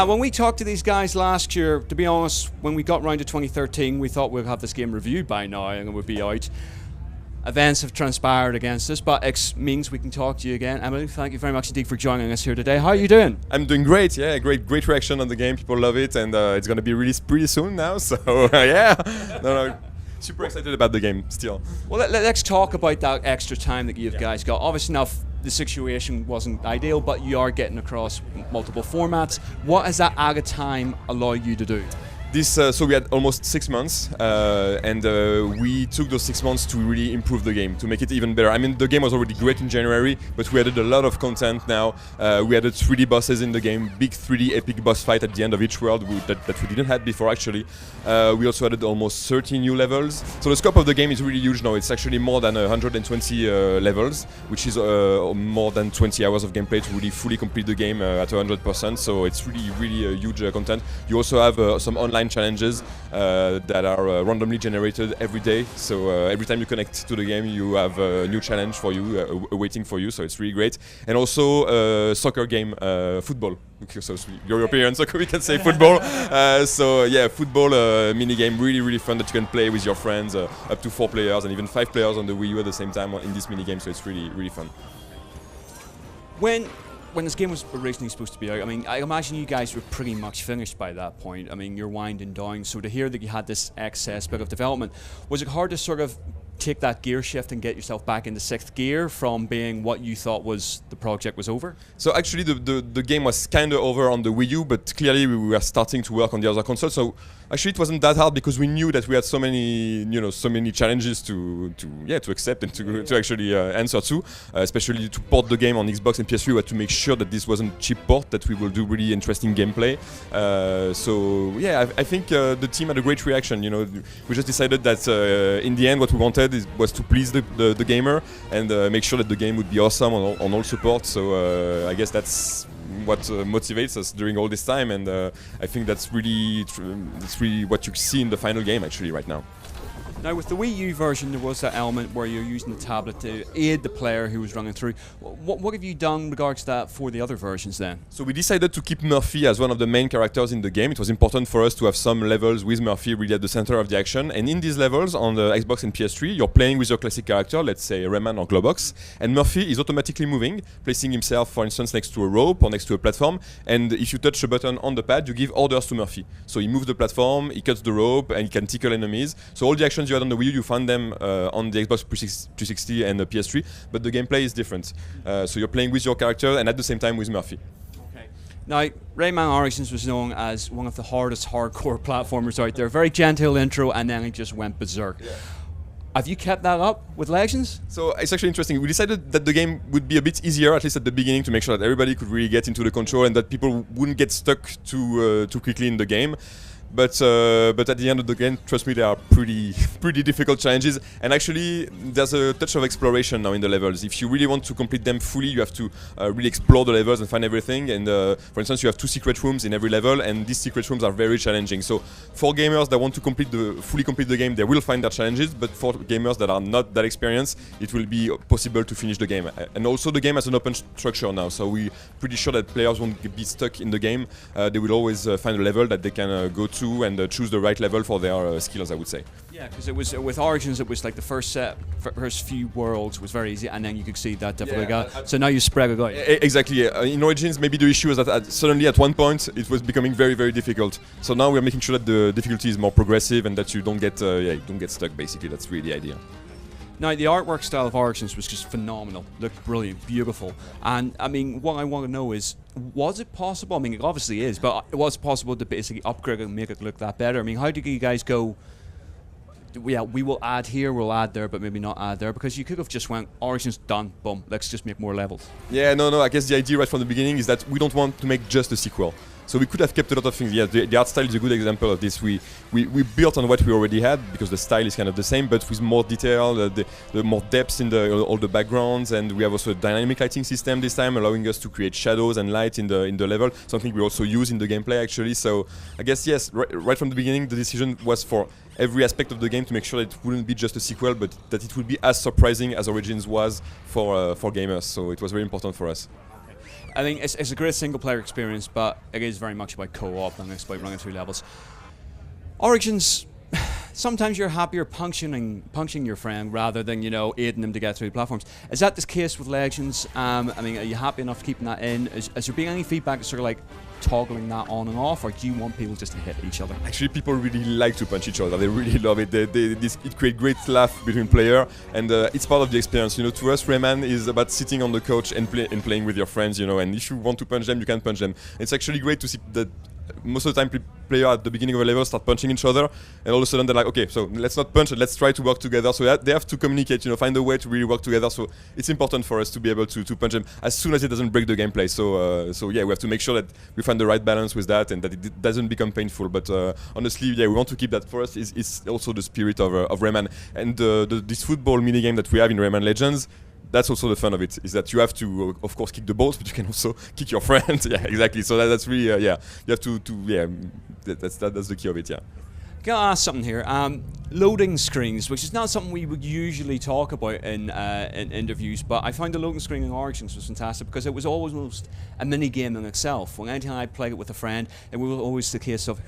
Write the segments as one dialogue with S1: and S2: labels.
S1: When we talked to these guys last year, to be honest, when we got round to 2013, we thought we'd have this game reviewed by now and it would be out. Events have transpired against us, but it means we can talk to you again. Emile, thank you very much indeed for joining us here today. How are you doing?
S2: I'm doing great, yeah, great reaction on the game. People love it, and it's going to be released pretty soon now, so yeah. No, super excited about the game still.
S1: Well, let's talk about that extra time that you guys got. Obviously now, the situation wasn't ideal, but you are getting across multiple formats. What has that added time allowed you to do?
S2: So we had almost 6 months, and we took those 6 months to really improve the game, to make it even better. I mean, the game was already great in January, but we added a lot of content now. We added 3D bosses in the game, big 3D epic boss fight at the end of each world that we didn't have before, actually. We also added almost 30 new levels. So the scope of the game is really huge now. It's actually more than 120 levels, which is more than 20 hours of gameplay to really fully complete the game at 100%. So it's really a huge content. You also have some online challenges that are randomly generated every day. So every time you connect to the game, you have a new challenge for you, waiting for you. So it's really great. And also soccer game, football. So European soccer, we can say football. So yeah, football mini game, really fun that you can play with your friends, up to 4 players and even 5 players on the Wii U at the same time in this mini game. So it's really fun.
S1: When this game was originally supposed to be out, I mean, I imagine you guys were pretty much finished by that point. I mean, you're winding down, so to hear that you had this excess bit of development, was it hard to sort of take that gear shift and get yourself back into 6th gear from being what you thought was the project was over? So
S2: actually the game was kind of over on the Wii U, but clearly we were starting to work on the other consoles. So actually it wasn't that hard because we knew that we had so many challenges to accept and to actually answer to, especially to port the game on Xbox and PS3. We had to make sure that this wasn't cheap port, that we will do really interesting gameplay. So yeah, I think the team had a great reaction. We just decided that in the end what we wanted was to please the gamer and make sure that the game would be awesome on all support. So I guess that's what motivates us during all this time, and I think that's really what you see in the final game actually right now.
S1: Now with the Wii U version, there was that element where you're using the tablet to aid the player who was running through. What have you done in regards to that for the other versions then?
S2: So we decided to keep Murphy as one of the main characters in the game. It was important for us to have some levels with Murphy really at the center of the action. And in these levels on the Xbox and PS3, you're playing with your classic character, let's say Rayman or Globox, and Murphy is automatically moving, placing himself, for instance, next to a rope or next to a platform. And if you touch a button on the pad, you give orders to Murphy. So he moves the platform, he cuts the rope, and he can tickle enemies. So all the actions you had on the Wii U, you find them on the Xbox 360 and the PS3, but the gameplay is different. So you're playing with your character and at the same time with Murphy.
S1: Okay. Now, Rayman Origins was known as one of the hardest hardcore platformers out there. Very gentle intro, and then it just went berserk. Yeah. Have you kept that up with Legends?
S2: So it's actually interesting. We decided that the game would be a bit easier, at least at the beginning, to make sure that everybody could really get into the control and that people wouldn't get stuck too quickly in the game. But at the end of the game, trust me, there are pretty difficult challenges. And actually, there's a touch of exploration now in the levels. If you really want to complete them fully, you have to really explore the levels and find everything. And for instance, you have 2 secret rooms in every level, and these secret rooms are very challenging. So for gamers that want to fully complete the game, they will find their challenges. But for gamers that are not that experienced, it will be possible to finish the game. And also, the game has an open structure now, so we're pretty sure that players won't be stuck in the game. They will always find a level that they can go to and choose the right level for their skills, I would say.
S1: Yeah, because it was with Origins, it was like the first few worlds was very easy, and then you could see that difficult. So now you spread it out.
S2: Exactly. In Origins, maybe the issue is that suddenly at one point it was becoming very difficult. So now we're making sure that the difficulty is more progressive and that you don't get stuck. Basically, that's really the idea.
S1: Now, the artwork style of Origins was just phenomenal. Looked brilliant, beautiful. And, I mean, what I want to know is, was it possible? I mean, it obviously is, but was it possible to basically upgrade it and make it look that better? I mean, how did you guys go, yeah, we will add here, we'll add there, but maybe not add there? Because you could have just went, Origins done, boom, let's just make more levels.
S2: Yeah, no, I guess the idea right from the beginning is that we don't want to make just a sequel. So we could have kept a lot of things. Yeah, the art style is a good example of this. We built on what we already had because the style is kind of the same, but with more detail, the more depth in all the backgrounds, and we have also a dynamic lighting system this time, allowing us to create shadows and light in the level. Something we also use in the gameplay actually. So I guess yes, right from the beginning, the decision was for every aspect of the game to make sure that it wouldn't be just a sequel, but that it would be as surprising as Origins was for gamers. So it was very important for us.
S1: I think it's a great single-player experience, but it is very much about co-op and it's about running through levels. Origins, sometimes you're happier punching your friend rather than, you know, aiding them to get through the platforms. Is that the case with Legends? I mean, are you happy enough keeping that in? Has there been any feedback sort of like toggling that on and off, or do you want people just to hit each other?
S2: Actually, people really like to punch each other. They really love it. It creates great laugh between players, and it's part of the experience. You know, to us, Rayman is about sitting on the couch and playing with your friends. You know, and if you want to punch them, you can punch them. It's actually great to see that most of the time players at the beginning of a level start punching each other, and all of a sudden they're like, okay, so let's not punch, let's try to work together. So they have to communicate, you know, find a way to really work together. So it's important for us to be able to punch them as soon as it doesn't break the gameplay. So yeah, we have to make sure that we find the right balance with that and that it doesn't become painful. But honestly, yeah, we want to keep that. For us, it's also the spirit of Rayman, and this football minigame that we have in Rayman Legends. That's also the fun of it, is that you have to, of course, kick the balls, but you can also kick your friends. Yeah, exactly. So that's really, yeah, you have to yeah, that's the key of it, yeah.
S1: Can I ask something here? Loading screens, which is not something we would usually talk about in interviews, but I found the loading screen in Origins was fantastic because it was almost a mini game in itself. When anytime I played it with a friend, it was always the case of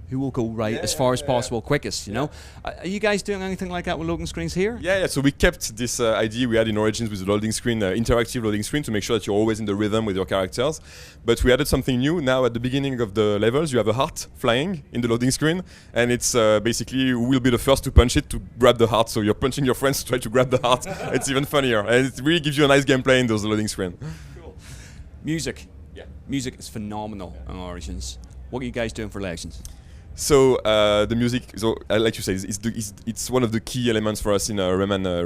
S1: who will go right as far as possible, quickest, you know? Are you guys doing anything like that with loading screens here?
S2: Yeah, so we kept this idea we had in Origins with the loading screen, interactive loading screen, to make sure that you're always in the rhythm with your characters. But we added something new. Now at the beginning of the levels, you have a heart flying in the loading screen, and it's basically who will be the first to punch it to grab the heart. So you're punching your friends to try to grab the heart. It's even funnier, and it really gives you a nice gameplay in those loading screen.
S1: Cool. Music. Yeah. Music is phenomenal in Origins. What are you guys doing for Legends?
S2: So the music, so like you say, it's one of the key elements for us in in the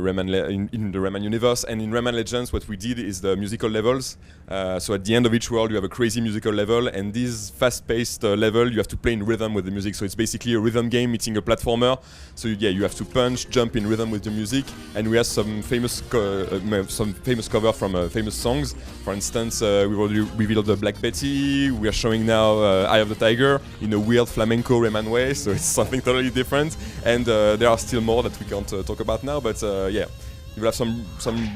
S2: Rayman universe. And in Rayman Legends, what we did is the musical levels. So at the end of each world, you have a crazy musical level, and this fast-paced level, you have to play in rhythm with the music. So it's basically a rhythm game meeting a platformer. So yeah, you have to punch, jump in rhythm with the music, and we have some famous cover from famous songs. For instance, we've already revealed the Black Betty. We are showing now Eye of the Tiger in a weird flamenco Rayman way, so it's something totally different. And there are still more that we can't talk about now, but yeah, you will have some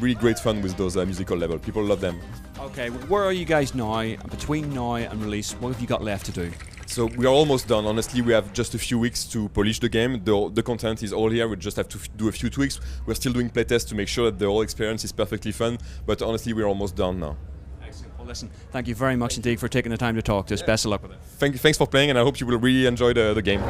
S2: really great fun with those musical levels. People love them.
S1: Okay, where are you guys now? Between now and release, what have you got left to do?
S2: So we are almost done. Honestly, we have just a few weeks to polish the game. The content is all here. We just have to do a few tweaks. We're still doing playtests to make sure that the whole experience is perfectly fun. But honestly, we're almost done now.
S1: Excellent. Well, listen, thank you very much indeed for taking the time to talk to us. Best of luck with it.
S2: Thanks for playing, and I hope you will really enjoy the game.